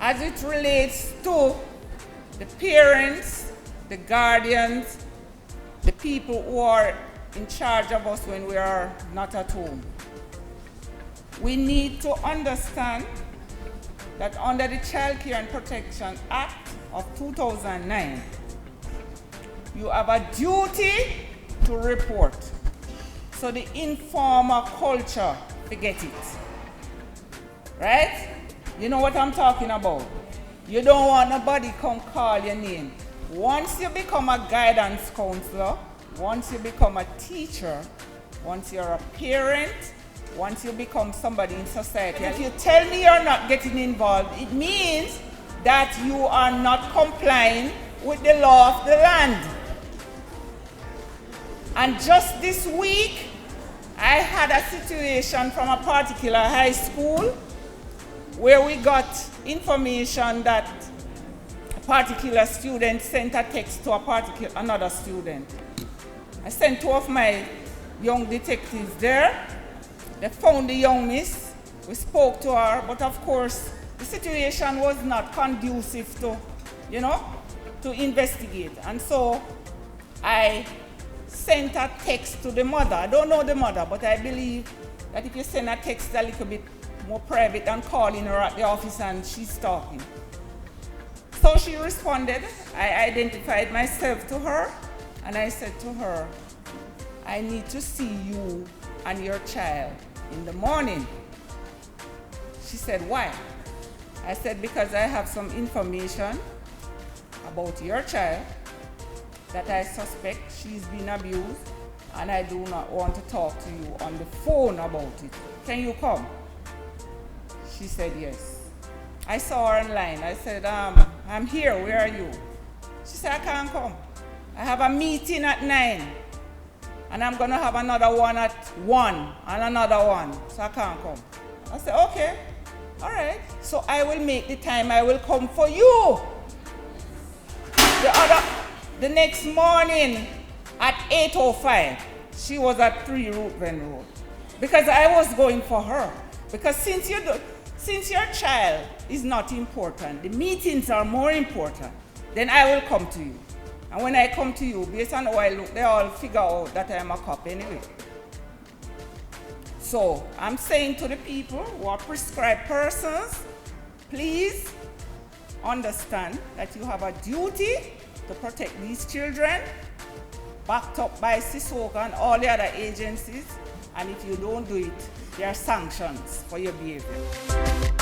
as it relates to the parents, the guardians, the people who are in charge of us when we are not at home. We need to understand that under the Child Care and Protection Act of 2009, you have a duty to report. So the informal culture, forget it. Right? You know what I'm talking about. You don't want nobody come call your name. Once you become a guidance counselor, once you become a teacher, once you're a parent, once you become somebody in society, if you tell me you're not getting involved, it means that you are not complying with the law of the land. And just this week, I had a situation from a particular high school where we got information that a particular student sent a text to another student. I sent two of my young detectives there. They found the young miss. We spoke to her, but of course, the situation was not conducive to investigate. And so I sent a text to the mother. I don't know the mother, but I believe that if you send a text a little bit more private than calling her at the office and she's talking. So she responded. I identified myself to her and I said to her, I need to see you and your child in the morning. She said, why? I said, because I have some information about your child that I suspect she's been abused, and I do not want to talk to you on the phone about it. Can you come? She said yes. I saw her online. I said, I'm here, where are you? She said, I can't come. I have a meeting at 9, and I'm gonna have another one at 1, and another one, so I can't come. I said, okay, all right. So I will make the time, I will come for you. The next morning at 8:05, she was at 3 Ruthven Road. Because I was going for her. Because since your child is not important, the meetings are more important, then I will come to you. And when I come to you, based on how I look, they all figure out that I am a cop anyway. So I'm saying to the people who are prescribed persons, please understand that you have a duty to protect these children, backed up by CISOCA and all the other agencies. And if you don't do it, there are sanctions for your behavior.